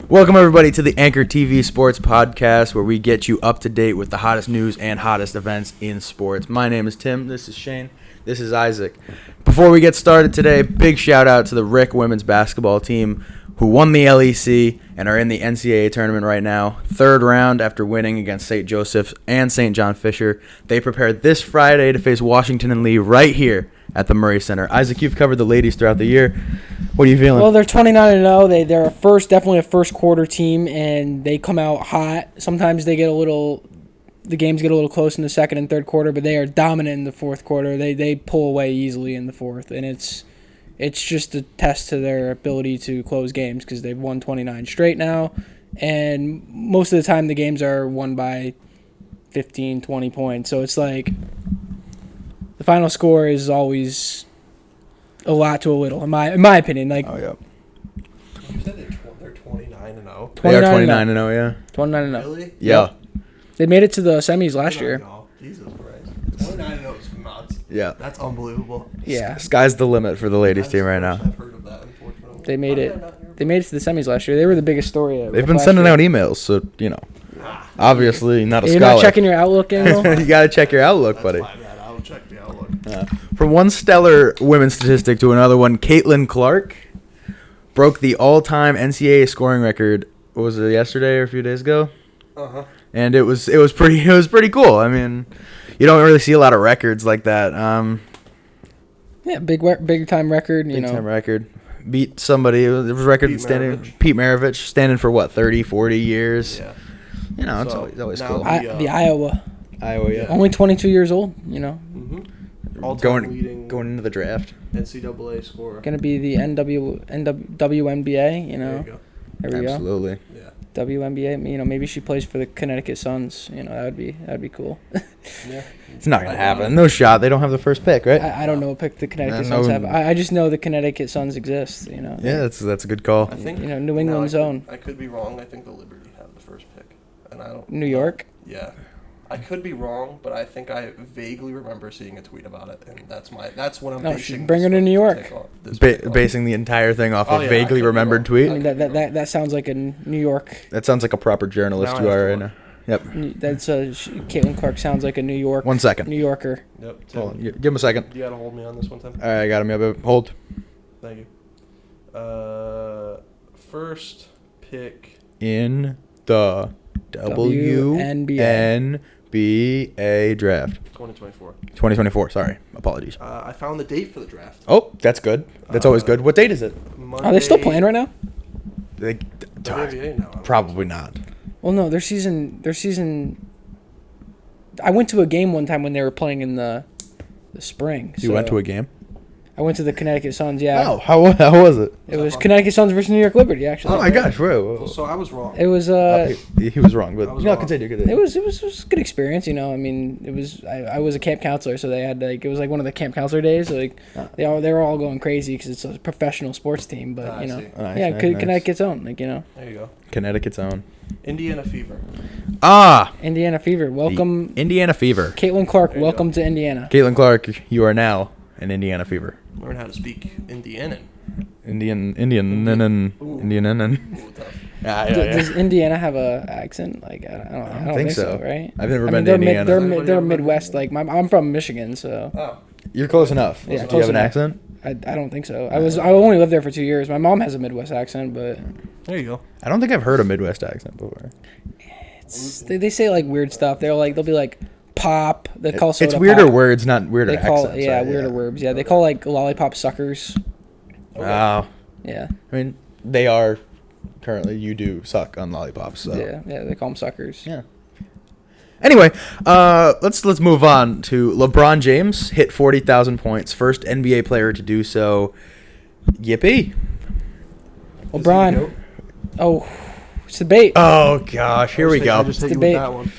Welcome, everybody, to the Anchor TV Sports Podcast, where we get you up to date with the hottest news and hottest events in sports. My name is Tim. This is Shane. This is Isaac. Before we get started today, big shout out to the Rick women's basketball team who won the LEC and are in the NCAA tournament right now. Third round after winning against St. Joseph's and St. John Fisher. They prepared this Friday to face Washington and Lee right here at the Murray Center. Isaac, you've covered the ladies throughout the year. What are you feeling? Well, they're 29-0. They're definitely a first quarter team, and they come out hot. Sometimes the games get a little close in the second and third quarter, but they are dominant in the fourth quarter. They pull away easily in the fourth, and it's just a test to their ability to close games because they've won 29 straight now, and most of the time the games are won by 15, 20 points. So it's like the final score is always a lot to a little, in my opinion. Like, oh, yeah. You said they're 29-0? They are 29-0, yeah. 29-0. Really? Yeah. They made it to the semis last year. Jesus Christ. 29-0 is nuts. Yeah. That's unbelievable. Yeah. Sky's the limit for the ladies team right now. I've heard of that, unfortunately. They made it. They made it to the semis last year. They were the biggest story. They've been sending out emails, so, obviously not a You're scholar. not checking your Outlook anymore? You got to check your Outlook, buddy. I'll check the Outlook. From one stellar women's statistic to another one, Caitlin Clark broke the all-time NCAA scoring record. What was it, yesterday or a few days ago? Uh-huh. And it was pretty cool. I mean, you don't really see a lot of records like that. Yeah, big time record. Big time record. Beat somebody. It was a record Pete Maravich standing for what, 30, 40 years. Yeah. It's always cool. The Iowa. Iowa, yeah. Only 22 years old. Mm-hmm. Going into the draft. NCAA scorer. Gonna be the WNBA. There you go. There we go. Absolutely. Yeah. WNBA. Maybe she plays for the Connecticut Suns. That'd be cool. Yeah. It's not gonna happen. No shot. They don't have the first pick, right? I don't know what pick the Connecticut Suns have. I just know the Connecticut Suns exist. Yeah, that's a good call. I think New England's own. I could be wrong. I think the Liberty have the first pick, and I don't. New York. Yeah. I could be wrong, but I think I vaguely remember seeing a tweet about it, and that's what I'm basing. Bring her to New York. Basing the entire thing off a vaguely remembered tweet. I mean, that sounds like a New York. That sounds like a proper journalist you are right now. Yep. That's Caitlin Clark sounds like a New York. 1 second. New Yorker. Yep. Hold on. Give him a second. You gotta hold me on this one, Tim. All right, I got him. Yep. Hold. Thank you. First pick in the WNBA draft. 2024. 2024. Sorry. Apologies. I found the date for the draft. Oh, that's good. That's always good. What date is it? Monday, Are they still playing right now? WNBA now. Probably not. Well, no, their season. I went to a game one time when they were playing in the spring. You went to a game? I went to the Connecticut Suns. Yeah. Oh, how was it? It was Connecticut Suns versus New York Liberty, actually. Oh my gosh, bro. So I was wrong. It was he was wrong, but wrong. continue. It was a good experience, I mean, it was I was a camp counselor, so they had it was like one of the camp counselor days. So they were all going crazy because it's a professional sports team, but Nice. Connecticut's own, There you go. Connecticut's own. Indiana Fever. Indiana Fever. Welcome, Indiana Fever. Caitlin Clark. Welcome to Indiana. Caitlin Clark, you are now an Indiana Fever. Learn how to speak Indianan. Indian. Ooh, tough. Does Indiana have a accent? Like I don't think so, right? I've never been to Indiana. They're Midwest. Like I'm from Michigan, so. Oh. You're close enough. Yeah, Do you have an accent? I don't think so. I only lived there for 2 years. My mom has a Midwest accent, but There you go. I don't think I've heard a Midwest accent before. they say like weird stuff. They'll be like pop. They call soda it's weirder pop. words, not weirder accents. Weirder words. Yeah, they call like lollipop suckers. Okay. Wow. Yeah. I mean, they are currently. You do suck on lollipops. So. Yeah, they call them suckers. Yeah. Anyway, let's move on to LeBron James hit 40,000 points, first NBA player to do so. Yippee! LeBron. Oh, it's debate. Oh gosh, here we go. Just hit you Debate. with that one.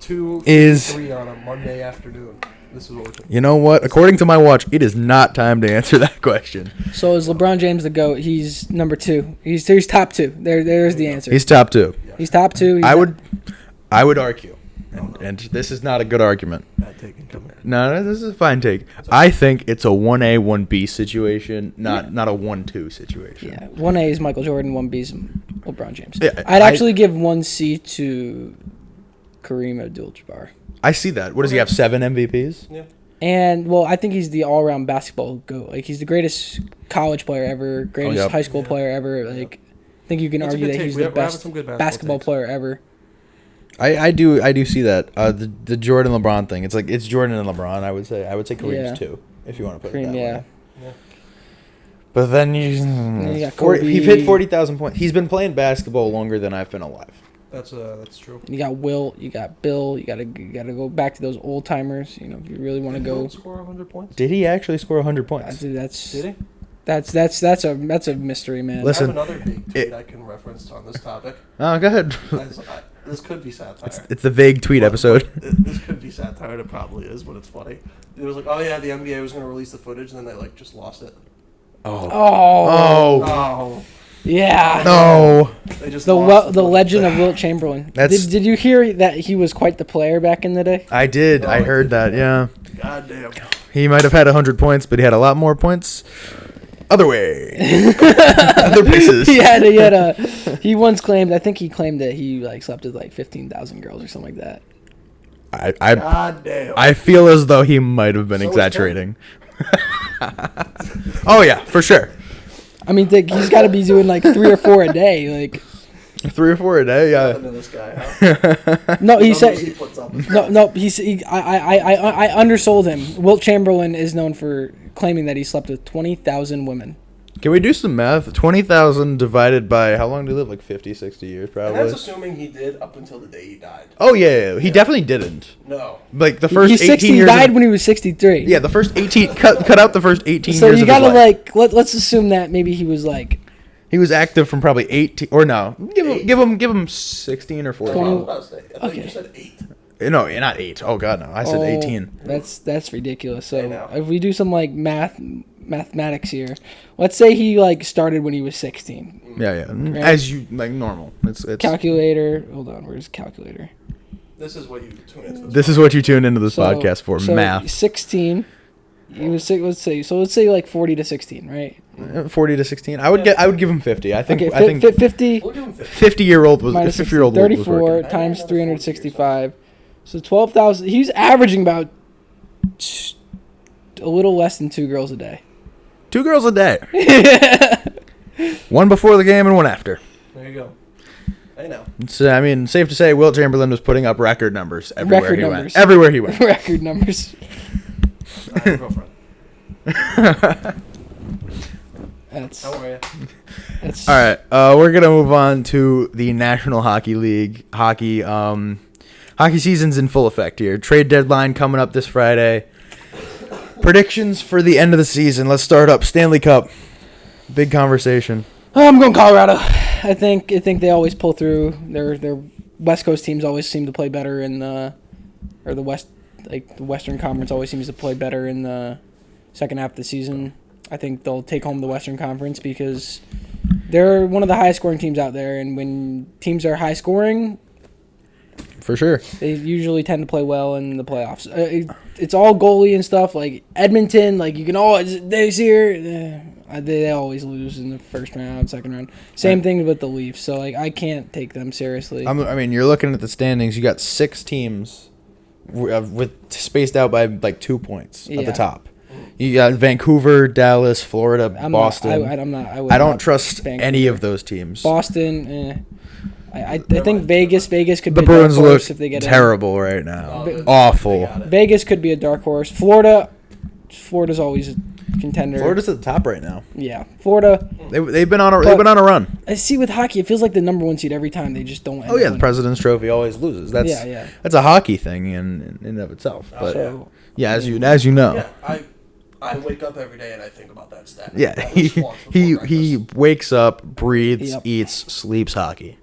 2 Is 3 on a Monday afternoon. This is what we're talking. You know what? According to my watch, it is not time to answer that question. So is LeBron James the GOAT? He's number 2. He's top 2. There's the answer. He's top 2. He's top 2. I would argue and this is not a good argument. Bad take incoming. No, this is a fine take. I think it's a 1A, 1B situation, not a 1-2 situation. Yeah, 1A is Michael Jordan, 1B is LeBron James. Yeah, I'd actually give 1C to Kareem Abdul-Jabbar. I see that. What does he have, 7 MVPs? Yeah. And, well, I think he's the all-around basketball GOAT. Like, he's the greatest college player ever, greatest yep. high school player ever. Like, I think you can That's a argue good that take. he's We're the having best some good basketball takes. player ever. I do see that. The Jordan LeBron thing. It's like it's Jordan and LeBron. I would say Kareem's Yeah. 2 if you want to put Kareem, it that yeah. way. But then you got 40, Kobe. he hit 40,000 points. He's been playing basketball longer than I've been alive. That's true. You got Wilt, you got Bill, you gotta go back to those old timers. You know, if you really want to Did go. Wilt score 100 points? Did he actually score 100 points? That's Did he? that's a mystery, man. Listen, I have another big tweet I can reference on this topic. Oh, go ahead. This could be satire. It's the vague tweet episode. This could be satire. It probably is, but it's funny. It was like, oh yeah, the NBA was going to release the footage, and then they just lost it. Oh. Oh, Oh, yeah. No. they just The lost the footage. legend of Wilt Chamberlain. That's- Did you hear that he was quite the player back in the day? I did. I heard that. Yeah. God damn. He might have had 100 points, but he had a lot more points other way. Other places. He once claimed, I think he claimed that he slept with 15,000 girls or something like that. God damn. I feel as though he might have been So was exaggerating. Oh yeah, for sure. I mean, he's got to be doing 3 or 4 a day. 3 or 4 a day. Yeah. Into this guy, huh? No, he Numbers said he puts up is no. I undersold him. Wilt Chamberlain is known for claiming that he slept with 20,000 women. Can we do some math? 20,000 divided by how long did he live? 50, 60 years And probably. that's assuming he did up until the day he died. Oh yeah. He definitely didn't. No. Like the first He's 18 60. He years. died when he was 63. Yeah, the first 18. Cut out the first 18 So years you of his gotta life. let's assume that maybe he was He was active from probably 18 or no. Give him 16 or 14. I thought Okay. you said 8. No, not 8. Oh god, no. I said 18. That's ridiculous. I So know. if we do some mathematics here, let's say he started when he was 16. Yeah. Right. As you normal. It's Calculator. Hold on, where's calculator? This is what you tune into. This is what you tune into this podcast for, so math. 16. He was let's say 40 to 16, right? 40 to 16. I would give him 50. I think Okay, I think 50 We'll give him 50. 50-year-old was minus 50-year-old 34 was working. times 365. So 12,000. He's averaging about a little less than 2 girls a day. 2 girls a day. One before the game and one after. There you go. I know. So I mean, safe to say, Wilt Chamberlain was putting up record numbers everywhere Record he numbers. went. Everywhere he went. Record numbers. I have a girlfriend. That's How are you? that's All right, we're gonna move on to the National Hockey League. Hockey season's in full effect here. Trade deadline coming up this Friday. Predictions for the end of the season. Let's start up. Stanley Cup. Big conversation. I'm going Colorado. I think they always pull through. Their West Coast teams always seem to play better in the West, the Western Conference always seems to play better in the second half of the season. I think they'll take home the Western Conference because they're one of the highest scoring teams out there, and when teams are high scoring, For sure. they usually tend to play well in the playoffs. It's all goalie and stuff. Like Edmonton, you can always this year. They always lose in the first round, second round. Same thing with the Leafs. So I can't take them seriously. I mean, you're looking at the standings. You got 6 teams with spaced out by 2 points at the Yeah. top. You got Vancouver, Dallas, Florida, Boston. I don't trust Vancouver. any of those teams. Boston. I think Vegas could The be a dark Bruins look horse if they get terrible right now. Oh, Awful. they got it. Vegas could be a dark horse. Florida's always a contender. Florida's at the top right now. Yeah, Florida. They've been on a run. I see with hockey, it feels like the number 1 seed every time. They just don't. Oh yeah, the President's Trophy always loses. That's Yeah. that's a hockey thing in and of itself. But So, yeah, as you know. Yeah, I wake up every day and I think about that stat. Yeah, At least once before he breakfast. wakes up, breathes, Yep. eats, sleeps hockey.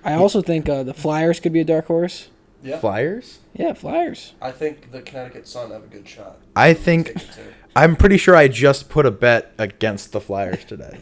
I also think the Flyers could be a dark horse. Yeah. Flyers? Yeah, Flyers. I think the Connecticut Sun have a good shot. I think Take it too. I'm pretty sure I just put a bet against the Flyers today.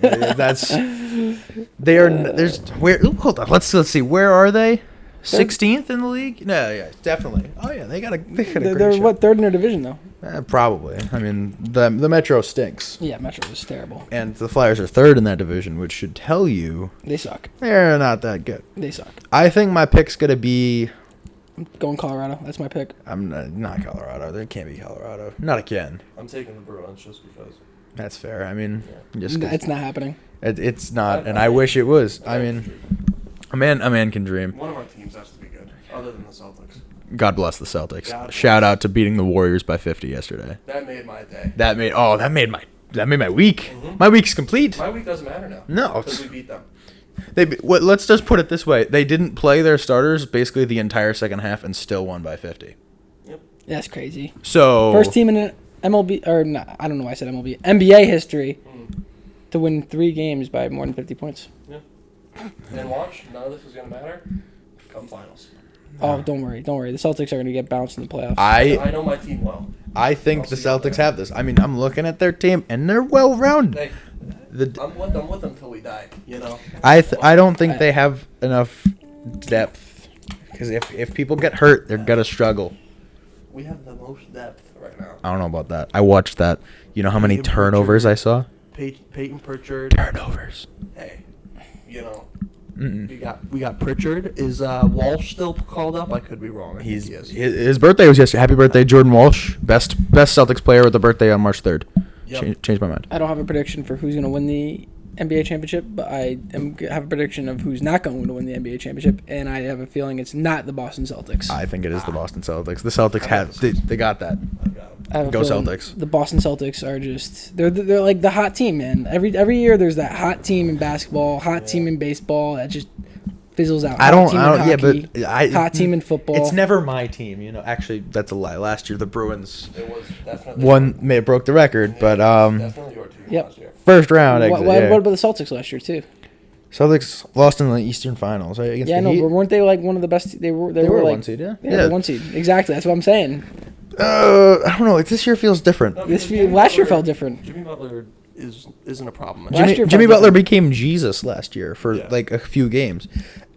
They are there's where hold on, let's see, where are they? 16th in the league? No, yeah, definitely. Oh yeah, they got a great They're shot. what, third in their division though? Probably. I mean, the Metro stinks, Yeah, Metro is terrible. and the Flyers are third in that division, which should tell you They suck. they're not that good. They suck. I think my pick's gonna be. I'm going Colorado. That's my pick. I'm not Colorado. There can't be Colorado. Not again. I'm taking the Bruins just because. That's fair. I mean, just 'cause It's not happening. it's not, and I wish it was. I mean, a man can dream. One of our teams has to be good, other than the Celtics. God bless the Celtics. God Shout bless. out to beating the Warriors by 50 yesterday. That made my day. That made my week. Mhm. My week's complete. My week doesn't matter now. No, Because we beat them. let's just put it this way: they didn't play their starters basically the entire second half and still won by 50. That's crazy. So First team in MLB or not, I don't know why I said MLB. NBA history to win 3 games by more than 50 points. And watch, none of this is going to matter. Come finals. Oh, don't worry. The Celtics are going to get bounced in the playoffs. I know my team well. I think I'll the see you Celtics there. have this. I mean, I'm looking at their team and they're well rounded. Hey, I'm with them till we die, you know? I don't think they have enough depth because if people get hurt, they're gonna struggle. We have the most depth right now. I don't know about that. I watched that. You know how many Peyton turnovers I saw? Peyton Pritchard. Turnovers. Hey, you know, Mm-mm. we got Pritchard. Is Walsh still called up? I could be wrong. I think He's he is. his birthday was yesterday. Happy birthday, Jordan Walsh. Best Celtics player with a birthday on March 3rd. Yep. Changed my mind. I don't have a prediction for who's going to win the NBA championship, but I have a prediction of who's not going to win the NBA championship, and I have a feeling it's not the Boston Celtics. I think it is the Boston Celtics. The Celtics have they got that. I've got him. I have a Go feeling Celtics. The Boston Celtics are just they're like the hot team, man. Every year there's that hot team in basketball, hot team in baseball that just fizzles out. I Hot don't. team I in don't. Yeah, hockey, but I. hot team in football. It's never my team. You know. Actually, that's a lie. Last year the Bruins It was definitely broke the record, Yeah, but definitely your team Yep. last year. first round What, exit. what, yeah. what about the Celtics last year too? Celtics lost in the Eastern Finals, right? Against Yeah, the no, Heat. but weren't they like one of the best? They were They were like one seed, yeah. Yeah, they're one seed. Exactly. That's what I'm saying. I don't know. This year feels different. No, This because Jimmy last year Butler- felt different. Jimmy Butler isn't a problem. Last year Jimmy felt Butler different. became Jesus last year for Yeah. like a few games,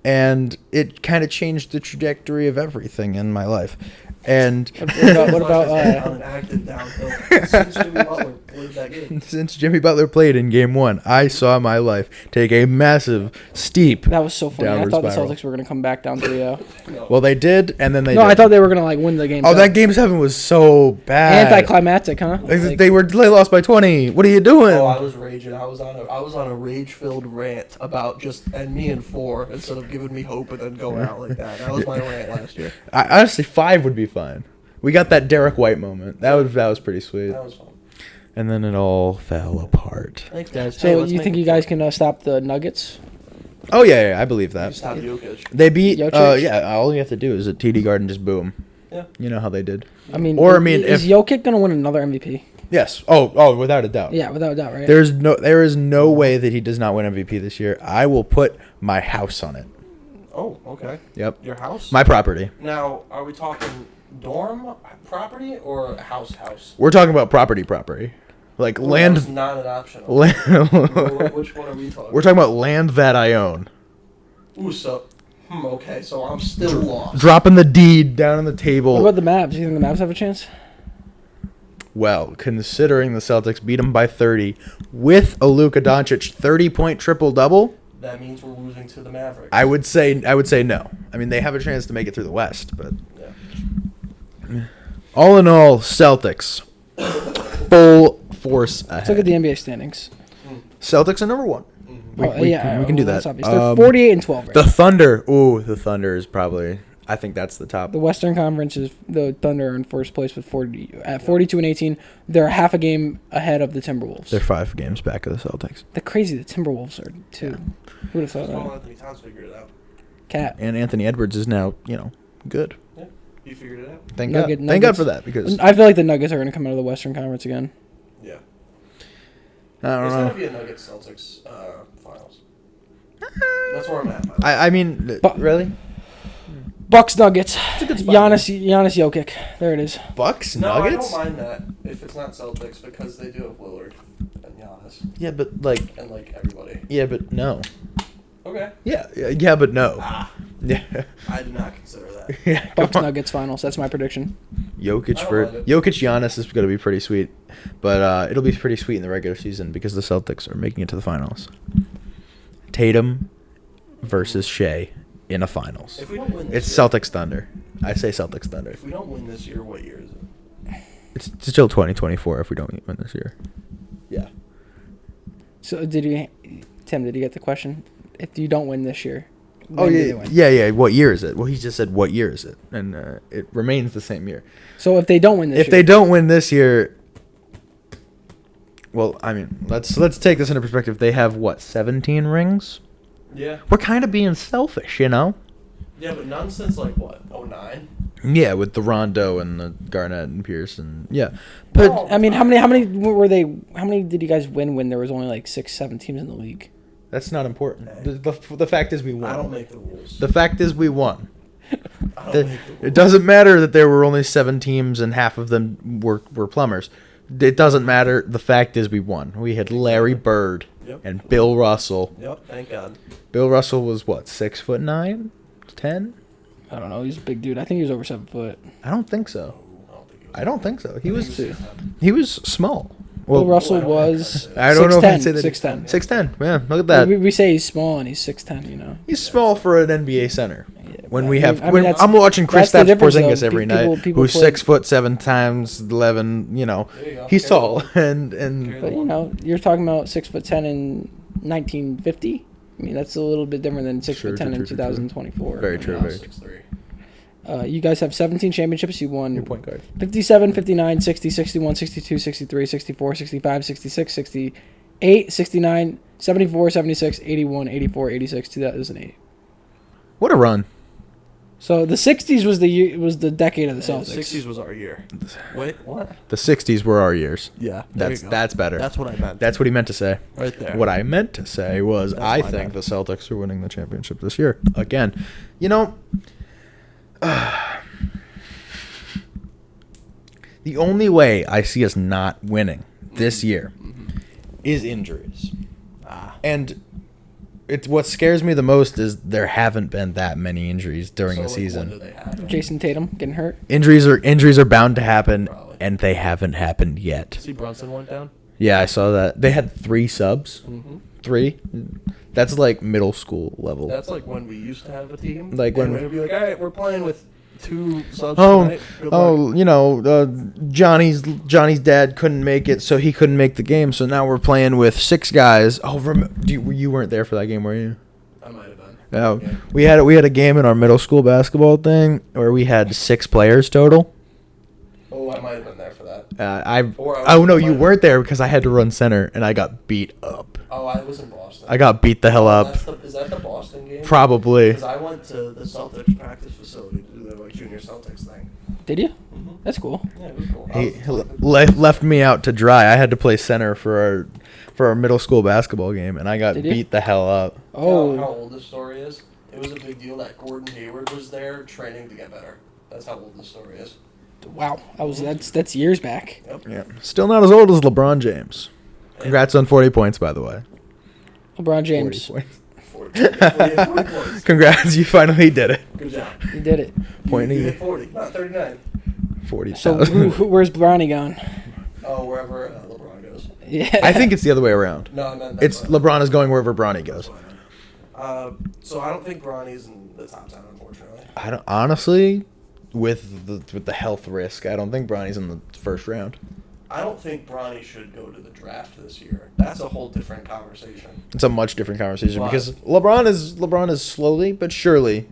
and it kind of changed the trajectory of everything in my life. And What about on an active downhill since Jimmy Butler played that game? since Jimmy Butler played in Game 1, I saw my life take a massive, steep. that was so funny. I Downward thought the spiral. Celtics were gonna come back down 3-0. No. Well, they did, and then they. No, I didn't. thought they were gonna like win the game. Oh, that Game 7 was so bad. anticlimactic, huh? Like, They lost by 20. What are you doing? Oh, I was raging. I was on a rage-filled rant about just and me and 4 instead of giving me hope and then going out like that. That was my rant last year. Honestly, 5 would be fine. We got that Derek White moment. That was pretty sweet. That was fun. And then it all fell apart. Thanks, guys. so you think you guys can stop the Nuggets? Oh yeah, I believe that. stop Jokic? They beat. Jokic? Yeah, all you have to do is at TD Garden just boom. Yeah. You know how they did. I mean, if is Jokic gonna win another MVP? yes. Oh, without a doubt. Yeah, without a doubt, right? There is no way that he does not win MVP this year. I will put my house on it. Oh, okay. Yep. Your house? My property. Now, are we talking dorm property or house? We're talking about property. Like Well, land. that's not an option. land Which one are we talking? We're talking about land that I own. Ooh, so. Okay, so I'm still lost. Dropping the deed down on the What table. about the Mavs? Do you think the Mavs have a chance? Well, considering the Celtics beat them by 30 with a Luka Doncic 30-point triple-double, That means we're losing to the Mavericks. I would say no. I mean, they have a chance to make it through the West, but Yeah. all in all, Celtics full force ahead. Let's look at the NBA standings. Celtics are number 1. We can do that's that. obvious. They're 48 and 12 right The now. Thunder. Ooh, the Thunder is probably. I think that's the top. The Western Conference is the Thunder are in first place with 42 and 18. They're half a game ahead of the Timberwolves. They're 5 games back of the Celtics. The crazy the Timberwolves are too. Who would have thought Carl that? Anthony Towns figured it out. Cat. And Anthony Edwards is now, good. Yeah, he figured it out. Thank Nugget- God. Thank God Nuggets. for that because I feel like the Nuggets are going to come out of the Western Conference again. Yeah. I don't It's know. gonna be a Nuggets Celtics finals. That's where I'm at. Man. I mean, But- really? Bucks Nuggets. It's a good spot. Giannis Jokic. There it is. Bucks No, Nuggets? I don't mind that if it's not Celtics because they do have Lillard and Giannis Yeah, but like, and like everybody. yeah, but no. Okay. Yeah, but no. Yeah. I did not consider that. Yeah. Bucks come on. Nuggets finals. That's my prediction. Jokic I for don't mind it. Jokic Giannis is going to be pretty sweet, but it'll be pretty sweet in the regular season because the Celtics are making it to the finals. Tatum versus Shea in a finals. If we don't win It's this year, Celtics Thunder. I say Celtics Thunder. If we don't win this year, what year is it? It's still 2024 if we don't win this year. Yeah. So Tim? Did you get the question? If you don't win this year, Oh when do yeah, they win? yeah. What year is it? Well, he just said what year is it, and it remains the same year. So if they don't win this If year, they don't win this year, well, I mean, let's take this into perspective. They have what, 17 rings? Yeah. We're kind of being selfish, you know? Yeah, but none since like what? 09? Yeah, with the Rondo and the Garnett and Pierce and yeah, but Well, I mean, how many were they? How many did you guys win when there was only like 6-7 teams in the league? that's not important. The fact is we won. I don't make the rules. The fact is we won. I don't make the rules. It doesn't matter that there were only 7 teams and half of them were plumbers. It doesn't matter. The fact is we won. We had Larry Bird Yep. and Bill Russell. Yep, thank God. Bill Russell was what, 6'9", 10? I don't know. He's a big dude. I think he was over 7 foot. I don't think so. I don't think he was. He was too. he was small. Bill Well, Russell I don't was. I don't know if I'd say that 6'10". 6'10". Yeah, look at that. We say he's small and he's 6'10". You know. He's small for an NBA center. When but we I have, mean, I mean, when that's- I'm watching that's Kristaps the difference, Porzingis though. every People- night, people who's play- 6'7" times 11. You know, There you go. he's Carry the tall, ball. and But you know, you're talking about 6'10" in 1950. I mean, that's a little bit different than 6'10" True, in true. 2024. Very true. Now Very 6'3". You guys have 17 championships. You won your point guard. 57, 59, 60, 61, 62, 63, 64, 65, 66, 68, 69, 74, 76, 81, 84, 86, 2008. What a run! So the 60s was the year, was the decade of the And Celtics. the 60s was our year. Wait, what? The '60s were our years. Yeah, there That's you go. that's better. That's what I meant. That's what he meant to say. right there. What I meant to say was That's I my think bad. the Celtics are winning the championship this year again. You know, the only way I see us not winning this year is injuries. Ah, And it's what scares me the most is there haven't been that many injuries during so, the like, season. when do they happen? Jason Tatum getting hurt. Injuries are bound to happen, Probably. and they haven't happened yet. See, Brunson went down. Yeah, I saw that. They had 3 subs. Mm-hmm. 3. That's like middle school level. That's like when we used to have a team. Like when- we'd be like, all right, we're playing with 2 subs Oh, tonight. Good luck." you know, Johnny's dad couldn't make it, so he couldn't make the game. So now we're playing with 6 guys. Oh, you weren't there for that game, were you? I might have been. No, Yeah. we had a game in our middle school basketball thing where we had 6 players total. Oh, I might have been there for that. Oh no, you weren't there because I had to run center and I got beat up. Oh, I was in Boston. I got beat the hell up. Is that the Boston game? Probably. Because I went to the Celtics practice facility to do their like junior Celtics thing. Did you? Mm-hmm. That's cool. Yeah, it was cool. He left me out to dry. I had to play center for our middle school basketball game, and I got Did you? beat the hell up. How Oh, old this story is? It was a big deal that Gordon Hayward was there training to get better. That's how old this story is. wow. That's years back. Yep. Yeah, still not as old as LeBron James. Congrats on 40 points, by the way. LeBron James, 40 points. 40 points. Congrats, you finally did it. Good job. he did it. Point You E. hit 40, not 39. 40,000. So where's Bronny gone? Oh, wherever LeBron goes. Yeah. I think it's the other way around. No, I meant that. It's LeBron is going wherever Bronny goes. So I don't think Bronny's in the top 10, unfortunately. I don't honestly, with the health risk, I don't think Bronny's in the first round. I don't think Bronny should go to the draft this year. That's a whole different conversation. It's a much different conversation Why? because LeBron is slowly but surely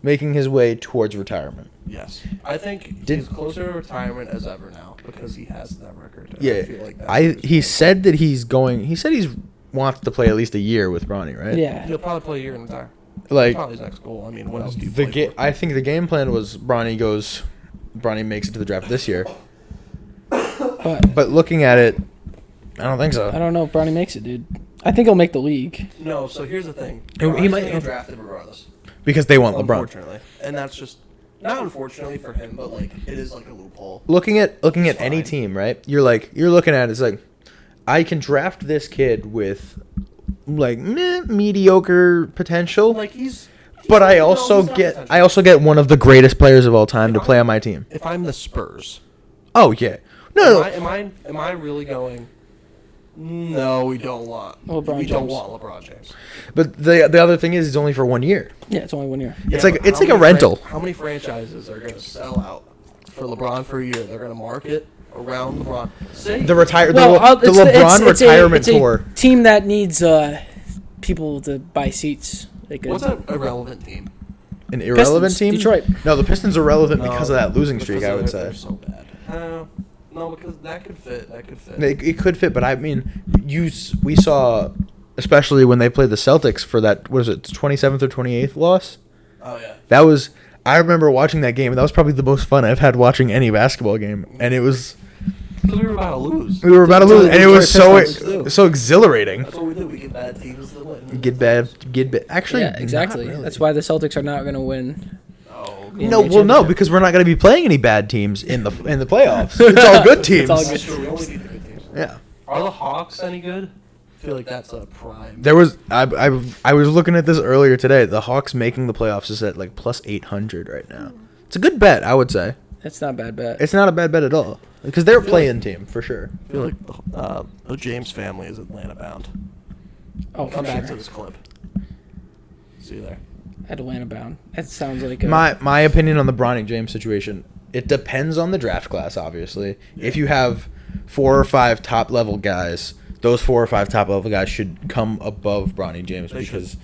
making his way towards retirement. Yes. I think Did- he's closer to retirement as ever now because he has that record. And Yeah, I feel like that's what he's he doing. said that he said he's wants to play at least a year with Bronny, right? Yeah. He'll probably play a year and retire. Like Probably his next goal. I mean, what else do you the play for? I think the game plan was Bronny makes it to the draft this year. But looking at it, I don't think I so. don't know if Bronny makes it, dude. I think he'll make the league. No, so here's the thing. He Bronny's might- getting drafted regardless. Because they want LeBron. Unfortunately. And that's just, not unfortunately for him, but like, it is like a loophole. Looking at It's any fine. team, right? You're looking at it, it's like I can draft this kid with like mediocre potential. Like, he's But I No, also he's not get potential. I also get one of the greatest players of all time to play on my team. If I'm the Spurs, Oh yeah. No, no. am I really going? No, we don't want. LeBron we don't James. want LeBron James. But the other thing is, it's only for 1 year. Yeah, it's only 1 year. It's Yeah, like- but it's how like a many rental. How many franchises are going to sell out for LeBron for a year? They're going to market around LeBron. Say The retire the, Well, Le- the it's the- LeBron it's a- retirement it's a tour. team that needs people to buy seats. Like what's an irrelevant team? An irrelevant Pistons, team. Detroit. No, the Pistons are relevant No, because of that losing because streak. I would they're say so bad. No, because that could fit. That could fit. it could fit, but I mean, we saw, especially when they played the Celtics for that. What is it? 27th or 28th loss. Oh yeah. That was. I remember watching that game. That was probably the most fun I've had watching any basketball game, and it was. Because we were about to lose. We were about to So lose, the and it was Detroit Pistons do. so exhilarating. That's what we do. We get bad teams to win. Get bad. Actually, Yeah, exactly. not really. That's why the Celtics are not going to win. Oh, Yeah, No, NBA well, no, championship. because we're not going to be playing any bad teams in the playoffs. It's all good teams. It's all that's true. We only beat the good teams. Yeah. Are the Hawks any good? I feel like that's a prime. There was I was looking at this earlier today. The Hawks making the playoffs is at like plus 800 right now. It's a good bet, I would say. That's not a bad bet. It's not a bad bet at all because they're a play-in team for sure. I feel like the James family is Atlanta bound. Oh, Come for back to sure. this clip. See you there. Atlanta bound. That sounds like a, My opinion on the Bronny James situation, it depends on the draft class, obviously. If you have 4 or 5 top level guys, those 4 or 5 top level guys should come above Bronny James They because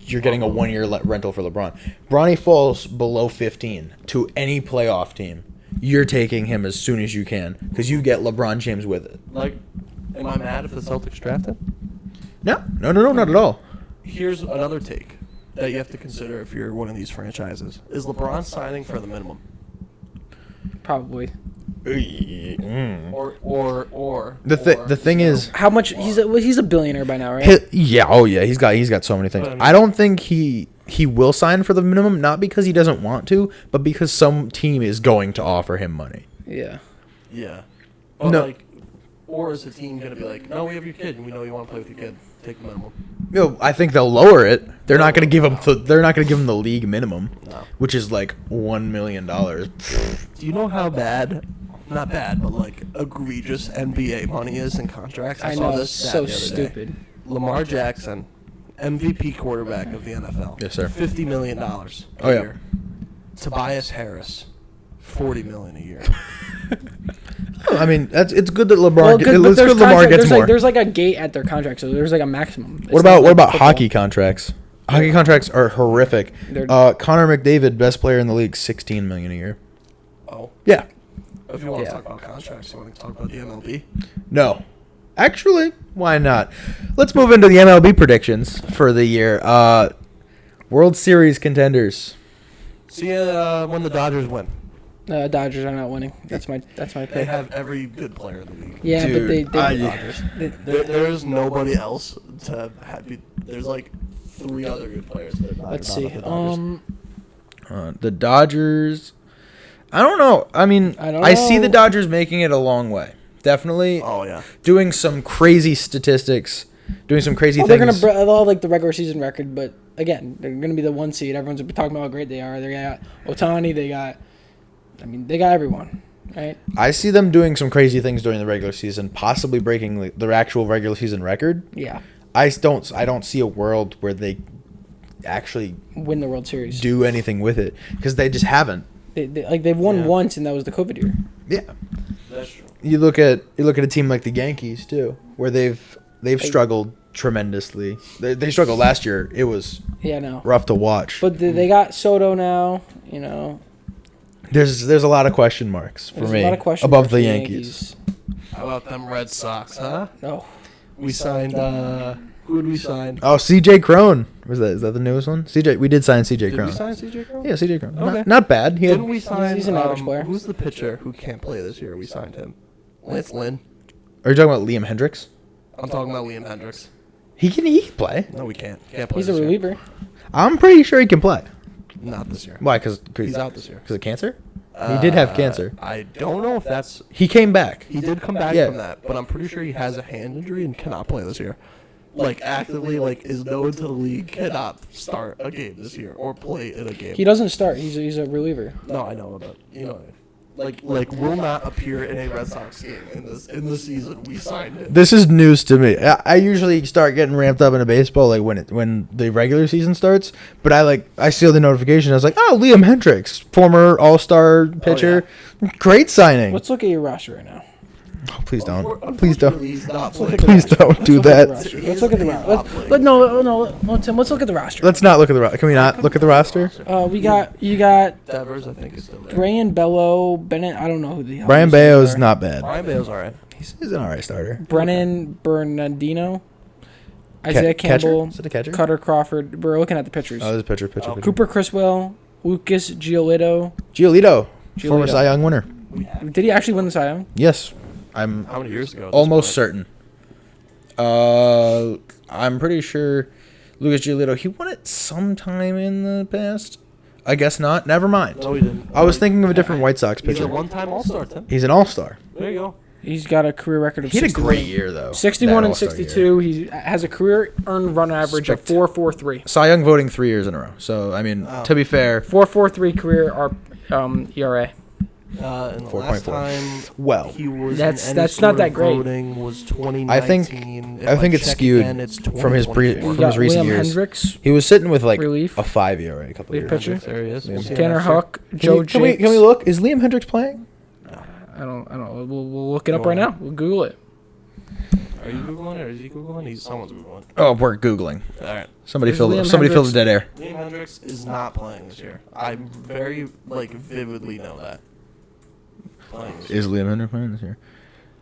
you're getting a 1-year rental for LeBron. Bronny falls below 15 to any playoff team. You're taking him as soon as you can because you get LeBron James with it. Like, am I mad if the Celtics drafted? No, not at all. Here's another take that you have to consider if you're one of these franchises. Is LeBron signing for the minimum? probably. Or The thing is, How much? He's a billionaire by now, right? he's got so many things. But I mean- I don't think he will sign for the minimum, not because he doesn't want to, but because some team is going to offer him money. Yeah. Yeah. But No. like, or is the team gonna be like, no, we have your kid, and we know you want to play with your kid. Take the minimum. I think they'll lower it. They're not going to give him. They're not going to give him the league minimum, No. which is like $1 million. Do you know how bad? Not bad, but like egregious NBA money is in contracts. I saw know. this It's stat so the other day. stupid. Lamar Jackson, MVP quarterback of the NFL. Yes, sir. $50 million. Oh, yeah. Year. Tobias Harris, $40 million a year. I mean, it's good that LeBron. Well, It's but good there's Lamar contract- gets more. there's like a gate at their contract, so there's like a maximum. It's What not about like football. hockey contracts? Hockey contracts are horrific. They're- Connor McDavid, best player in the league, $16 million a year. Oh, Yeah. if you want Yeah. to talk about contracts, you want to talk about the MLB? No. Actually, why not? Let's move into the MLB predictions for the year. World Series contenders. See when the Dodgers win. Dodgers are not winning. That's my They pick. have every good player in the league. Yeah, Dude, but they Dodgers. There's nobody else to have. There's like 3 other good players. That are let's not see. the Dodgers. The Dodgers. I don't know. I mean, I don't I see the know. Dodgers making it a long way. Definitely Oh yeah. doing some crazy statistics, doing some crazy Well, they're things. they'll have like the regular season record, but again, they're gonna be the 1 seed. Everyone's gonna be talking about how great they are. They got Otani. They got everyone, right? I see them doing some crazy things during the regular season, possibly breaking their actual regular season record. Yeah, I don't see a world where they actually win the World Series. do anything with it because they just haven't. They've won Yeah. once, and that was the COVID year. Yeah. That's true. You look at a team like the Yankees too, where they've struggled tremendously. They struggled last year. It was Yeah, no. rough to watch. But they got Soto now. You know, There's a lot of question marks for there's me a lot of questions above for the Yankees. How about them Red Sox, huh? Oh, We signed. Who did we sign? Oh, C.J. Crone. Is that the newest one? C.J. We did sign C.J. Did Crone. we sign CJ Cron? Yeah, C.J. Crone. Okay. Not bad. He had, Didn't we sign? he's an average player. Who's the pitcher who can't play this year? We signed him. Lance Lynn. Are you talking about Liam Hendricks? I'm talking about Liam Hendricks. He can play. No, we can't. Can't play he's a this year. reliever. I'm pretty sure he can play. Not this year. Why? Because He's out this year. Because of cancer. He did have cancer. I don't know if that's. He came back. He did come back Yeah. from that, but I'm pretty sure he has a hand injury and cannot play this year. like actively like is known to the league cannot start a game this year or play in a game. He doesn't start. He's a reliever. No, I know, but you know, like will not appear in a Red Sox game in the season we signed him. This is news to me. I usually start getting ramped up into baseball like when the regular season starts, but I see the notification. I was like, oh, Liam Hendricks, former All-Star pitcher, great signing. Let's look at your roster right now. Oh, please don't. Please don't. Unfortunately, he's not playing. Please don't do that. Let's look at the roster. No, Tim. Let's look at the roster. Let's not look at the roster. Can we not look at the roster? You got Devers, I think, is still there. Brian Bello, Bennett. I don't know who the hell. Brian these guys Bayo's are. not bad. Brian Bale's alright. He's an alright starter. Brennan Bernardino, Isaiah Catcher? Campbell, Is it a catcher? Cutter Crawford. We're looking at the pitchers. Oh, this is pitcher. Cooper Criswell, Lucas Giolito. Giolito, former Giolito. Cy Young winner. Did he actually win the Cy Young? Yes, I'm How many years ago? at this almost point? certain. I'm pretty sure Lucas Giolito, he won it sometime in the past. I guess not. Never mind. No, he didn't. I was thinking of a different White Sox He's a pitcher. one-time All-Star, Tim. He's an All-Star. There you go. He's got a career record of He had a 61. great year, though. 61 that and All-Star 62. He has a career earned run average of 4.43. Cy Young voting 3 years in a row. So, I mean, to be fair, 4.43 career ERA. And the 4.4. last time well, he was That's- in any that's sort not of that great. voting was 2019. I think it's check skewed again, it's from his pre- 2024. We from his got recent Liam years. Hendricks, He was sitting with like relief. a 5 ERA a couple of Relief years. pitcher. There he is. We'll see him Tanner next year. Huck, Joe Can we Jakes. look? Is Liam Hendricks playing? I don't know. We'll look it up right now. We'll Google it. Are you Googling it or is he Googling? Someone's Googling. Oh, we're Googling. All right. Somebody Is filled Liam the Hendricks- dead air. Liam Hendricks is not playing this year. I very, vividly know that. Playing this year. Is Liam Hendricks playing this year?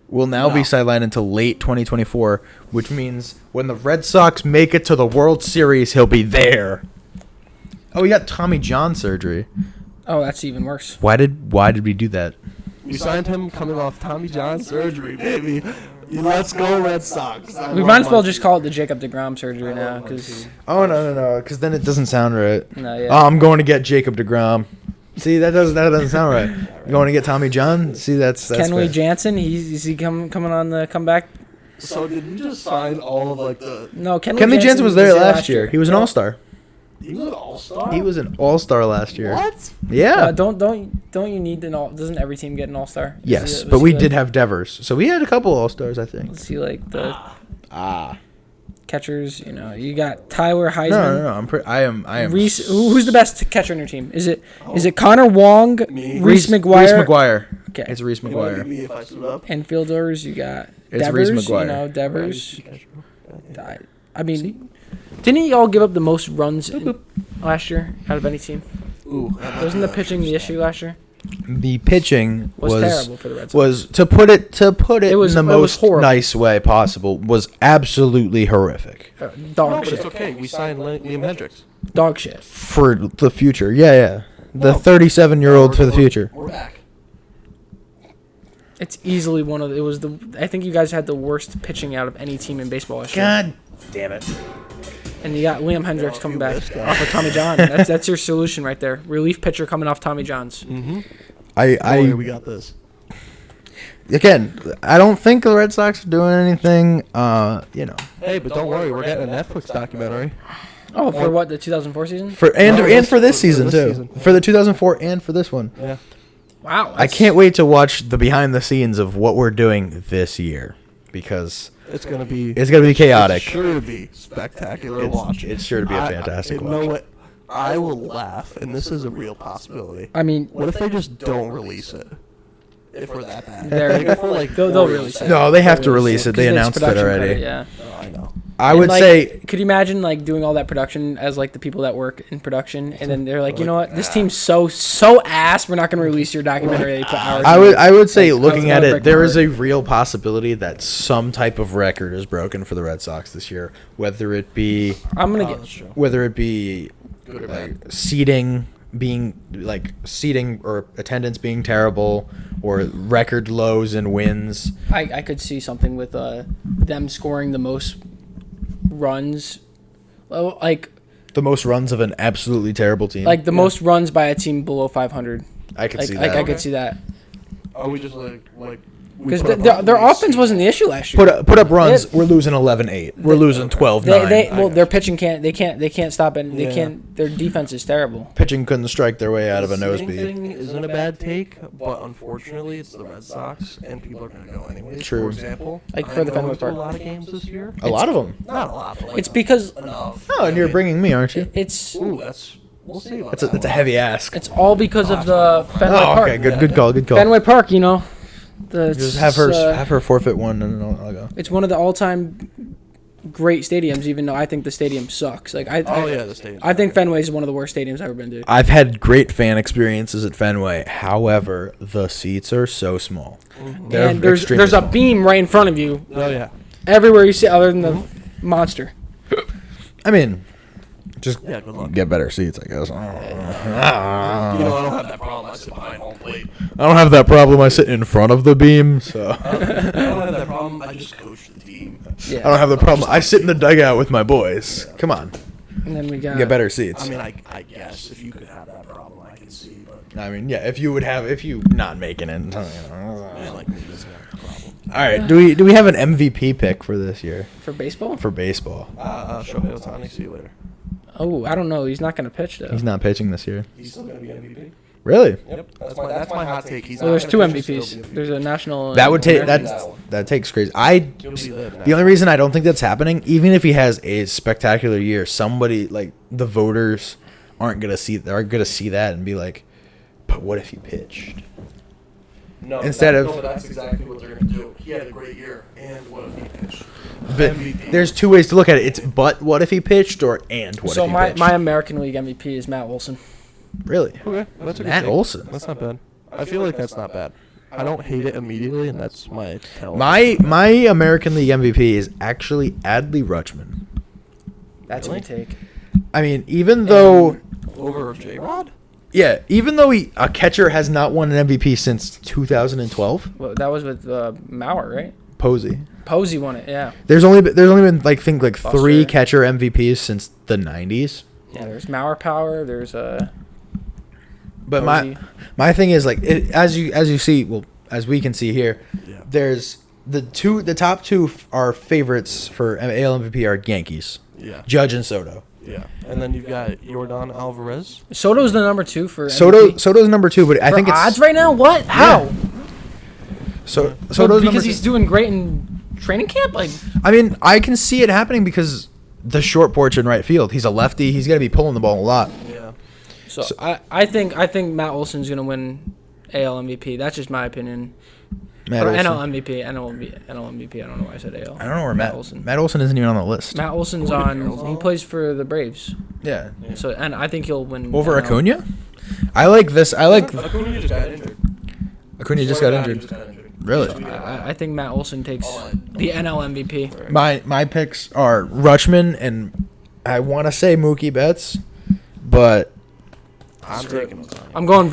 Will now be No. sidelined until late 2024, which means when the Red Sox make it to the World Series, he'll be there. Oh, he got Tommy John surgery. Oh, that's even worse. Why did we do that? We signed him coming off Tommy John surgery, baby. Let's go Red Sox. We might as well just call it the Jacob DeGrom surgery now, because Oh no, because then it doesn't sound right. no, yeah. Oh, I'm going to get Jacob DeGrom. See, that doesn't sound right. You're going to get Tommy John. See, that's Kenley fair. Jansen, is he coming on the comeback? So did we just sign all of like the? No, Kenley Jansen was there last year. He was an All-Star. He was an All-Star. He was an All-Star last year. What? Yeah. Don't you need an all? Doesn't every team get an all-star? Yes, but we did have Devers, so we had a couple All-Stars, I think. Let's see, like the Ah. catchers. You got Tyler No, Heisman. no. I am. Reese, who's the best catcher on your team? Is it Connor Wong, Me. Reese McGuire? Reese McGuire. Okay. It's Reese You wanna McGuire. beat me if I stood up? Infielders, you got It's Devers. Reese McGuire. Devers. I mean, didn't he all give up the most runs last year out of any team? Ooh, Wasn't the pitching the issue last year? The pitching Was was terrible for the Red Sox. was to put it It was- in the it was most horrible. nice way possible was absolutely horrific No, Dog but shit. it's okay. We signed Liam Hendricks. Dog shit. for the future. Yeah. The Well, 37-year-old for the future. We're back. It's easily one of. It was the. I think you guys had the worst pitching out of any team in baseball last year. God damn it. And you got Liam Hendricks Yeah, coming you back missed that. off of Tommy John. That's your solution right there. Relief pitcher coming off Tommy John's. Mm-hmm. I we got this. again, I don't think the Red Sox are doing anything. Hey, but don't worry, we're getting a Netflix documentary. Oh, for what, the 2004 season? For and for this for season this too. season. For the 2004 and for this one. Yeah. Wow. I can't wait to watch the behind the scenes of what we're doing this year because It's gonna be. it's gonna be chaotic. It's sure to be spectacular to watch. It's sure to be a fantastic You watch. know what? I will laugh, and this is a real possibility. I mean, What if they just don't release it? If we're that bad. They're- Like, if we're like they'll 40 release it. No, they have to They'll release it. They 'cause it's announced it production already. credit, yeah. Oh, I know. I And, would like, say could you imagine like doing all that production as like the people that work in production, and then they're like, you know what, this team's so ass, we're not gonna release your documentary. They put ours. I would say Like, looking that at would it, break my there is heart. a real possibility that some type of record is broken for the Red Sox this year, whether it be I'm gonna Oh, get. that's true. Good or bad. seating or attendance being terrible or record lows in wins. I could see something with them scoring the most runs, like The most runs of an absolutely terrible team. the most runs by a team below 500. I could see Like that. I could see that. Are we just like Because their offense wasn't the issue last year. Put up runs. We're losing 11-8. We're losing 12-9. Their pitching they can't stop it. They Yeah. can't. Their defense is terrible. Pitching couldn't strike their way out of a The sitting nosebleed. thing isn't a bad take, but unfortunately, it's the Red Sox, and people are going to go anyways. True. For example, Like I'm for the going Fenway to Park. a lot of games this year. A lot of them. Not a lot, but like It's because enough. Oh, and you're bringing me, aren't you? it's Ooh, we'll see about That's a heavy ask. it's all because of the Fenway Oh, Park. okay. Good call. Good call. Fenway Park, you know, Just have her forfeit one, and then I'll go. It's one of the all-time great stadiums, even though I think the stadium sucks. Like the stadium. I think Fenway is one of the worst stadiums I've ever been to. I've had great fan experiences at Fenway. However, the seats are so small. They're And there's extremely a small. beam right in front of you, Oh yeah. everywhere you sit, other than the monster. I mean, just Yeah. Good luck. get better seats, I guess. You know, I don't have that problem. I sit behind home plate. I don't have that problem. I sit in front of the beam, so I don't have that problem. I just coach the team. I don't have the problem. I sit in the dugout with my boys. Come on, And then we got get better seats. I mean, I guess if you could have that problem, I can see, but I mean, yeah. If you not making it, you know. man, like me doesn't have a problem. All right. Do we have an MVP pick for this year for baseball. for baseball? Shohei Ohtani, see you later. Oh, I don't know. He's not going to pitch though. He's not pitching this year. He's still gonna be MVP. Yep. Yep, that's my hot take. He's Well, not there's two gonna pitch, he'll MVPs. still be MVP. There's a national. That would take American. that takes crazy. He'll be The only reason I don't think that's happening, even if he has a spectacular year, somebody like the voters aren't gonna see that and be like, but what if he pitched? No, Instead of- no, that's exactly what they're gonna do. He had a great year, and what if he pitched? But MVP. there's two ways to look at it. It's but what if he pitched or and what So if he my pitched. my American League MVP is Matt Olson. Really? Okay, that's a good Matt take. Olson. That's not bad. I feel like that's not bad. I don't hate it immediately, and that's my tell. My American League MVP is actually Adley Rutschman. That's Really? a good take. I mean, even though over J-Rod. even though a catcher has not won an MVP since 2012, Well, that was with Mauer, right? Posey. Posey won it. Yeah. There's only been like Buster. 3 catcher MVPs since the 90s. Yeah. There's Mauer Power. There's But Posey. my thing is like as you see, well, as we can see here, Yeah. there's the top two are favorites for AL MVP are Yankees, Yeah. Judge and Soto. Yeah. And then you've got Yordan Alvarez. Soto's the number 2 for MVP. Soto's number 2, but I For think it's odds right now. What? How? Soto's Because number he's 2. doing great in training camp. Like I mean, I can see it happening because the short porch in right field. He's a lefty. He's gonna be pulling the ball a lot. Yeah. so. I think Matt Olson's gonna win AL MVP. That's just my opinion. Matt Or Olson. NL MVP. NL MVP. I don't know why I said AL. I don't know where Matt Matt Olson. Matt Olson isn't even on the list. Matt Olson's Acuna on. Carroll's He on. plays for the Braves. Yeah. So and I think he'll win Over NL. Acuna? I like this. I like Acuna just got injured. Acuna just got injured. Really? I think Matt Olson takes the NL MVP. My picks are Rutschman and I want to say Mookie Betts, but I'm taking Ohtani. I'm going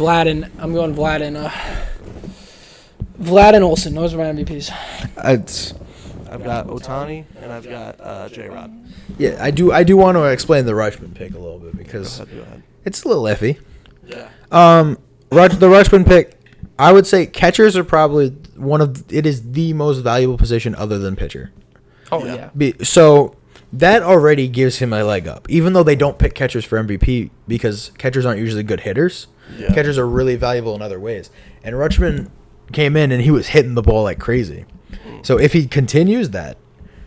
Vlad and Olson. Those are my MVPs. it's I've got Ohtani and I've got J-Rod. yeah. I do want to explain the Rutschman pick a little bit Go because ahead. it's a little iffy. Yeah. The Rutschman pick, I would say catchers are probably it is the most valuable position other than pitcher. Oh Yeah. yeah. So that already gives him a leg up, even though they don't pick catchers for MVP because catchers aren't usually good hitters. Yeah. Catchers are really valuable in other ways. And Rutschman came in and he was hitting the ball like crazy. So if he continues that,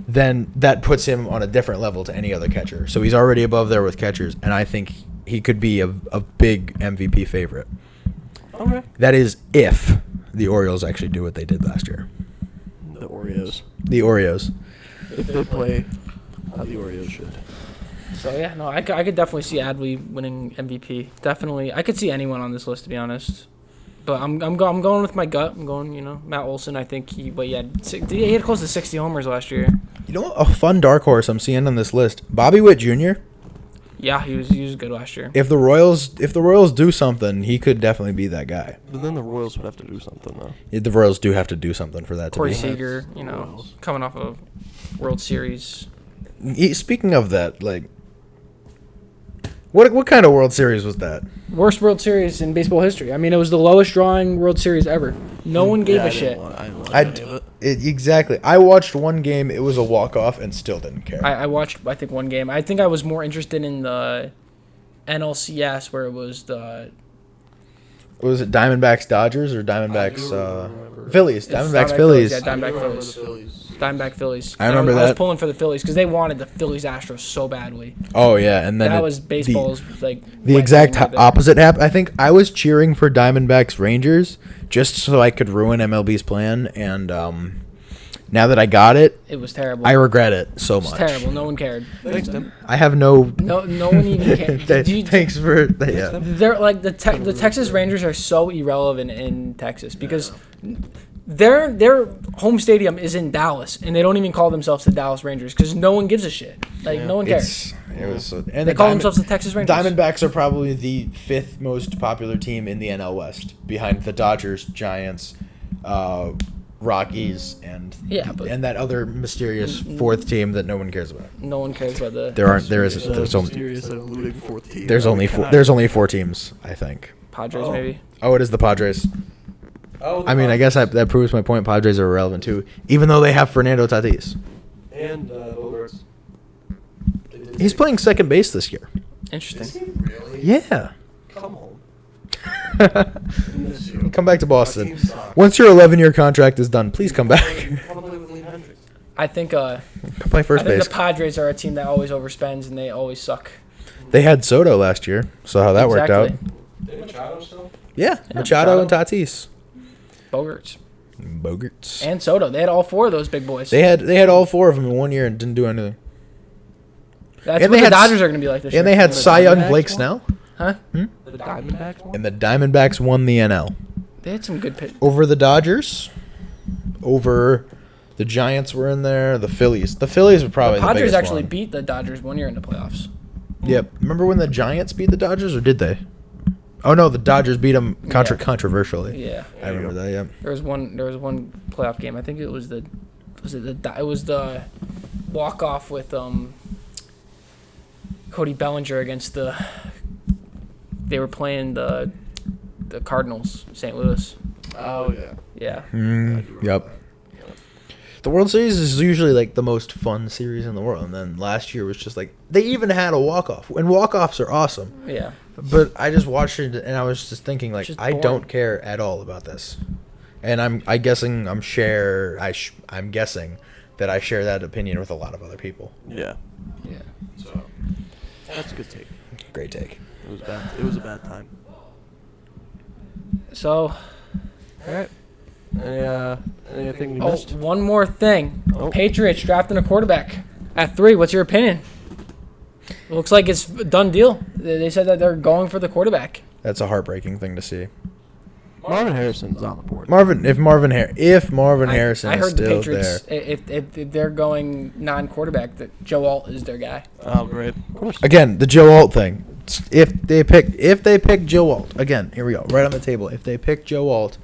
then that puts him on a different level to any other catcher. So he's already above there with catchers, and I think he could be a big MVP favorite. Okay. That is if the Orioles actually do what they did last year. The Oreos. The Oreos. If they play how the Oreos should. So yeah, no, I could definitely see Adley winning MVP. Definitely, I could see anyone on this list to be honest. But I'm going with my gut. I'm going, Matt Olson. I think he had close to 60 homers last year. You know what? A fun dark horse I'm seeing on this list. Bobby Witt Jr. Yeah, he was good last year. If the Royals do something, he could definitely be that guy. But then the Royals would have to do something though. The Royals do have to do something for that to Corey be. Seager, coming off a World Series. Speaking of that, like What kind of World Series was that? Worst World Series in baseball history. I mean, it was the lowest drawing World Series ever. No one gave a shit. I didn't want any of it. Exactly. I watched one game. It was a walk-off and still didn't care. I watched, I think, one game. I think I was more interested in the NLCS, where it was the Was it Diamondbacks Dodgers or I do Diamondbacks remember. Phillies? It's Diamondbacks Phillies. Yeah, Diamondback I remember Phillies. the Phillies. Diamondback Phillies. I remember I was that. pulling for the Phillies because they wanted the Phillies Astros so badly. Oh yeah, and then That it- was baseball's like The wet exact dream right there. opposite happened. I think I was cheering for Diamondbacks Rangers just so I could ruin MLB's plan, and now that I got it, It was terrible. I regret it so It was much. terrible. No one cared. Thanks, Tim. I have no. No one even cared. Thanks for yeah. They're like the Texas Rangers are so irrelevant in Texas because their home stadium is in Dallas and they don't even call themselves the Dallas Rangers because no one gives a shit. Like no one cares. It was. And They the call themselves the Texas Rangers. Diamondbacks are probably the 5th most popular team in the NL West, behind the Dodgers, Giants, Rockies, and Yeah, but- and that other mysterious 4th team that no one cares about. No one cares about the There's only Mysterious and eluding fourth team. there's only four, there's only 4 teams, I think. Padres Oh. maybe. Oh, it is the Padres. Oh, I mean, I guess that proves my point. Padres are irrelevant too, even though they have Fernando Tatis. And Bogarts. He's playing second base this year. Is Interesting. he really? Yeah. Come home. Miss you. Come back to Our Boston. team sucks. Once your 11-year contract is done, please come back. Come play with Lee Hendricks. I think Come play first I think base. the Padres are a team that always overspends and they always suck. They had Soto last year, so how that worked out. Exactly. Did Machado still? Yeah, Yeah, Machado and Tatis. Bogarts Bogarts. and Soto. They had all 4 of those big boys. They had all 4 of them in 1 year and didn't do anything. That's and what they the had Dodgers are going to be like this year. And they had The Cy Young Diamondbacks Blake won? Snell, Huh? The Diamondbacks won? and the Diamondbacks won the NL They had some good pitch. over the Dodgers. Over the Giants were in there. The Phillies. The Phillies were probably The the Padres biggest actually one. beat the Dodgers 1 year in the playoffs. Yep. Remember when the Giants beat the Dodgers, or did they? Oh no, the Dodgers beat them Yeah. controversially. Yeah. I remember that. Yep. There was one playoff game. I think it was the walk off with Cody Bellinger against they were playing the Cardinals, St. Louis. Oh, yeah. Yeah. Yep. The World Series is usually like the most fun series in the world, and then last year was just like they even had a walk off, and walk offs are awesome. Yeah. But I just watched it and I was just thinking like Just I boring. don't care at all about this, and I'm guessing I'm guessing that I share that opinion with a lot of other people. Yeah. Yeah. So, that's a good take. Great take. It was bad. It was a bad time. So, All right. Anything we missed? one more thing. Oh. Patriots drafting a quarterback at 3. What's your opinion? It looks like it's a done deal. They said that they're going for the quarterback. That's a heartbreaking thing to see. Marvin Harrison's on the board. If Marvin Harrison I is heard the still Patriots, there. if they're going non-quarterback, that Joe Alt is their guy. Oh, great. Of course. Again, the Joe Alt thing. If they pick Joe Alt, again, here we go, right on the table. If they pick Joe Alt,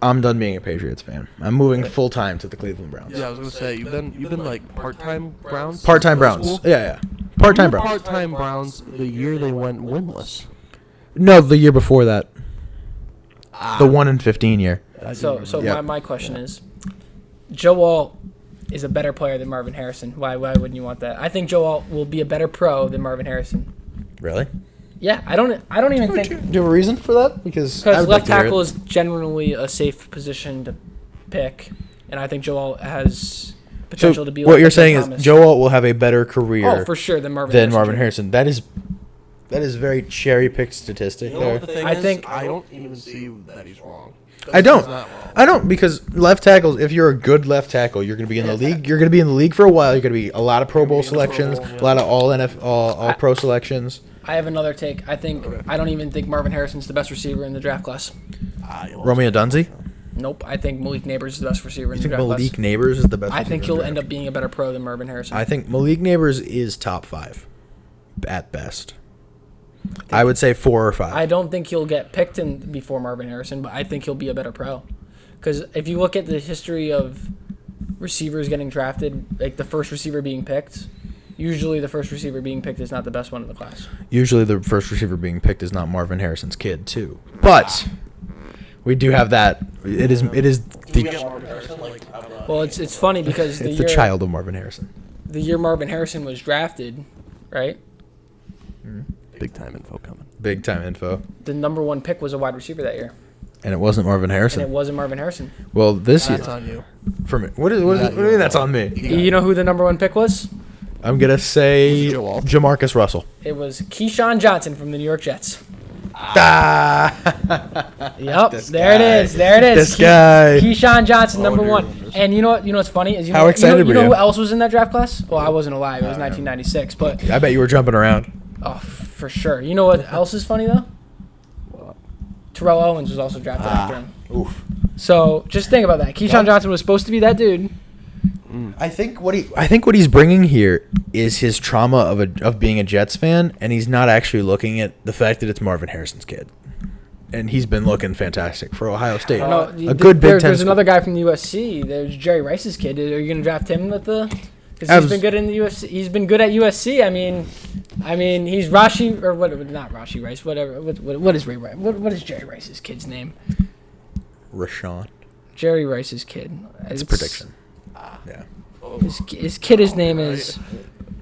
I'm done being a Patriots fan. I'm moving full time to the Cleveland Browns. Yeah, I was gonna say you've been like part-time Browns. Part-time since Browns. school? Yeah. Part-time Browns. Part-time Browns. The year they went winless. No, the year before that. The 1-15 year. I do So remember. Yeah. my question is, Joe Alt is a better player than Marvin Harrison. Why wouldn't you want that? I think Joe Alt will be a better pro than Marvin Harrison. Really? Yeah, I don't even think Do you have a reason for that? Because I because would left like to hear tackle it. is generally a safe position to pick, and I think Joe Alt has potential So to be. what like you're Isaiah saying is Thomas. Joe Alt will have a better career Oh, for sure than Marvin. than Harrison Marvin Jr. Harrison. That is very cherry picked statistic You know there. what the thing I is? think- I don't even see that he's wrong. I don't. He's not wrong. I don't, because left tackles. If you're a good left tackle, you're going to be in the league. You're going to be in the league for a while. You're going to be a lot of Pro Bowl You're gonna be in the selections, Pro Bowl, a lot of all pro selections. I have another take. I think Okay. I don't even think Marvin Harrison's the best receiver in the draft class. Romeo Dunze. Nope. I think Malik Neighbors is the best receiver in You the think draft Malik class. Neighbors is the best? I think receiver in he'll the end draft? up being a better pro than Marvin Harrison. I think Malik Neighbors is top 5, at best. I would say 4 or 5. I don't think he'll get picked before Marvin Harrison, but I think he'll be a better pro. Because if you look at the history of receivers getting drafted, like the first receiver being picked, Usually the first receiver being picked is not the best one in the class. Usually the first receiver being picked is not Marvin Harrison's kid, too. But we do have that. It is Well, it's funny because it's the child of Marvin Harrison. the year Marvin Harrison was drafted, right? Big time info coming. Big time info. The number 1 pick was a wide receiver that year, And it wasn't Marvin and it Harrison. wasn't Marvin Harrison. Well, this That's year. on you. For me. What do you mean that's on me? You know who the number 1 pick was? I'm going to say Joe Alt? Jamarcus Russell. It was Keyshawn Johnson from the New York Jets. Ah. Yep, This there guy. it is. There it is. This guy. Keyshawn Johnson, Oh, number dude. 1. And you know what's funny is How excited you were know you? who else was in that draft class? Well, I wasn't alive. It was 1996, but I bet you were jumping around. for sure. You know what else is funny though? Terrell Owens was also drafted after him. Oof. So just think about that. Keyshawn Johnson was supposed to be that dude. I think what he's bringing here is his trauma of being a Jets fan, and he's not actually looking at the fact that it's Marvin Harrison's kid, and he's been looking fantastic for Ohio State. A good Big Ten. There's school. another guy from the USC. There's Jerry Rice's kid. Are you gonna draft him with the? Because he's been good in the USC. He's been good at USC. I mean, he's Rashi or whatever. Not Rashi Rice. Whatever. What is Ray Rice? What is Jerry Rice's kid's name? Rashawn. Jerry Rice's kid. It's a prediction. Yeah. His kid's name is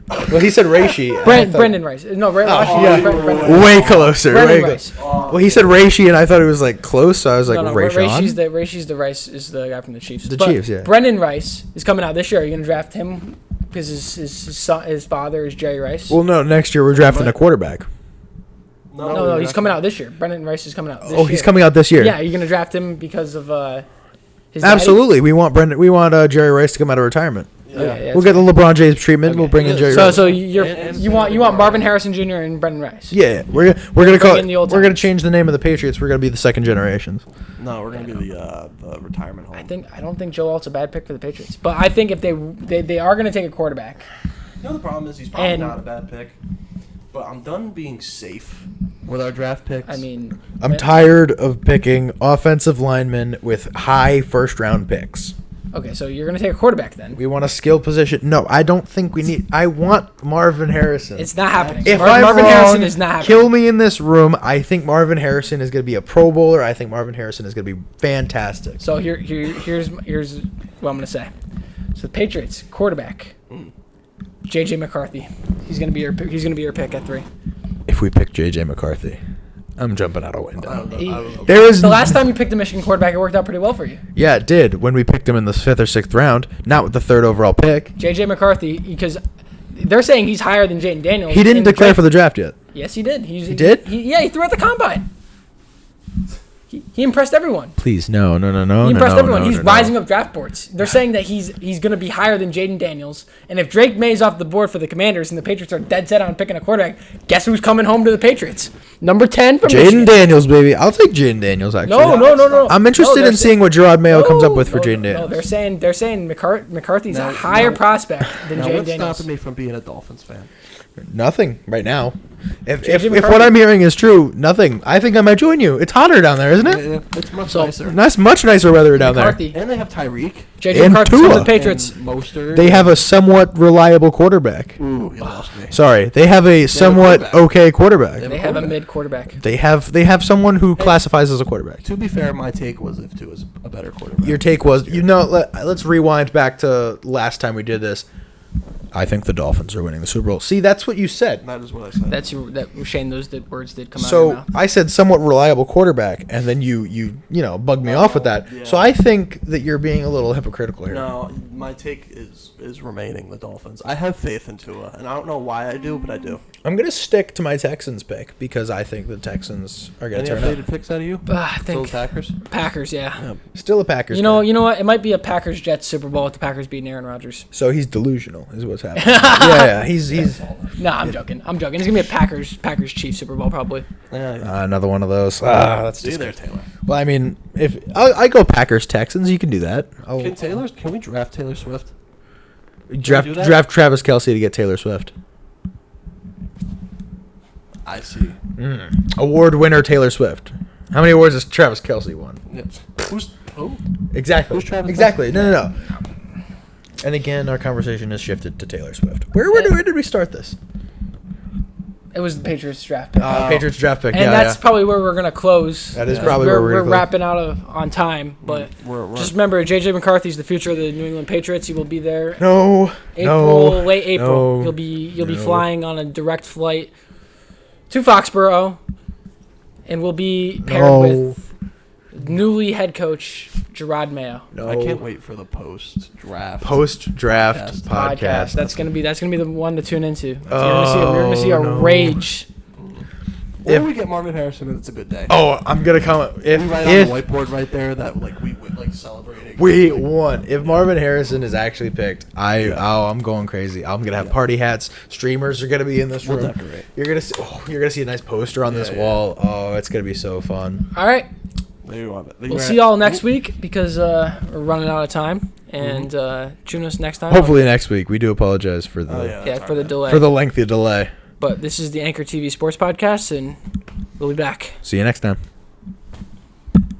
Well, he said Reishi. Brendan Rice. No, Rashi. yeah. Brendan Way closer. Brendan Way Rice. Well, he said Reishi, and I thought it was like close, so I was like, No, Rayshawn? Rashi's the Rice is the guy from the Chiefs. The But Chiefs, yeah. Brendan Rice is coming out this year. Are you gonna draft him because his father is Jerry Rice? Well, no, next year we're drafting a quarterback. no, he's coming out this year. Brendan Rice is coming out this year. Oh, he's coming out this year. Yeah, you're gonna draft him because of his daddy? Absolutely. We want Jerry Rice to come out of retirement. Yeah, We'll get the LeBron James treatment. Okay. We'll bring in Jerry So Rice. so you want Marvin Harrison Jr. and Brendan Rice. Yeah, we're gonna call in the old we're gonna timers. change the name of the Patriots. We're gonna be the second generations. No, we're gonna be the retirement home. I don't think Joe Alt's a bad pick for the Patriots, but I think if they are gonna take a quarterback. You know the problem is he's probably And- not a bad pick, but I'm done being safe with our draft picks. I mean, I'm tired of picking offensive linemen with high first round picks. okay, so you're gonna take a quarterback then. We want a skill position. No, I don't think we need. I want Marvin Harrison. It's not happening. If Marvin I'm wrong, Harrison is not happening. kill me in this room. I think Marvin Harrison is going to be a Pro Bowler. I think Marvin Harrison is going to be fantastic. So here's what I'm gonna say. So the Patriots quarterback, J.J. McCarthy. He's gonna be your pick at 3. If we pick J.J. McCarthy, I'm jumping out a window. I don't know. There is The last time you picked a Michigan quarterback, it worked out pretty well for you. Yeah, it did when we picked him in the 5th or 6th round, not with the 3rd overall pick. J.J. McCarthy, because they're saying he's higher than Jaden Daniels. He didn't in the declare draft. for the draft yet. Yes, he did. He did? He threw at the combine. He impressed everyone. Please, no. He impressed everyone. He's rising up draft boards. They're saying that he's going to be higher than Jaden Daniels. And if Drake May's off the board for the Commanders and the Patriots are dead set on picking a quarterback, guess who's coming home to the Patriots? Number 10 from Jaden Michigan. Daniels, baby. I'll take Jaden Daniels, actually. No. I'm interested No, in seeing what Gerard Mayo comes up with for no, Jaden No, Daniels. they're saying McCarthy's Now- a higher now- prospect than Now, Jaden what's Daniels. stopping me from being a Dolphins fan? Nothing right now. If JJ what McCarthy. I'm hearing is true, nothing. I think I might join you. It's hotter down there, isn't it? Yeah, it's much So- nicer. Nice, much nicer weather down McCarthy. And they have Tyreek. JJ And McCarthy's from Tua. the Patriots. And Mostert. They have a somewhat reliable quarterback. Ooh, you lost me. Sorry, they have a somewhat quarterback. okay quarterback. They have a mid quarterback. They have someone who classifies as a quarterback. To be fair, my take was if Tua is a better quarterback. Your take was, let's rewind back to last time we did this. I think the Dolphins are winning the Super Bowl. See, that's what you said. That is what I said. Shane. Those words did come out of So your mouth. I said somewhat reliable quarterback, and then you bugged me off with that. yeah. So I think that you're being a little hypocritical here. No, my take is remaining the Dolphins. I have faith in Tua, and I don't know why I do, but I do. I'm gonna stick to my Texans pick because I think the Texans are gonna Any turn updated up. picks out of you? I Still think Packers? Packers. Yeah. Still a Packers. You know fan. what? It might be a Packers Jets Super Bowl with the Packers beating Aaron Rodgers. So he's delusional, is what's happening. yeah, he's No, I'm joking. It's gonna be a Packers Chiefs Super Bowl probably. Yeah. another one of those. That's See just. there, Taylor. Well, I mean, if I go Packers Texans, you can do that. Can we draft Taylor Swift? Draft do that? draft Travis Kelce to get Taylor Swift. I see. Award winner Taylor Swift. How many awards has Travis Kelce won? Yeah. Who? Exactly. Who's Travis exactly. No. And again, our conversation has shifted to Taylor Swift. Where did we start this? It was the Patriots draft pick. Patriots draft pick. And that's probably where we're gonna close. That is probably where we're wrapping out on time. But just remember, JJ McCarthy's the future of the New England Patriots. He will be there. Late April. You'll be flying on a direct flight to Foxborough, and we'll be paired with newly head coach Gerard Mayo. I can't wait for the post-draft podcast. That's gonna be the one to tune into. You're gonna see a rage. Or if we get Marvin Harrison, and it's a good day. Oh, I'm gonna comment. We write on the whiteboard right there that we would celebrating. We won. If Marvin Harrison is actually picked, I'm going crazy. I'm gonna have party hats. Streamers are gonna be in this room. We'll decorate. You're gonna see a nice poster on this wall. Oh, it's gonna be so fun. All right. There you have it. We'll see y'all next week because we're running out of time. And tune us next time. Hopefully next week. We do apologize for the for the delay. For the lengthy delay. But this is the Anchor TV Sports Podcast, and we'll be back. See you next time.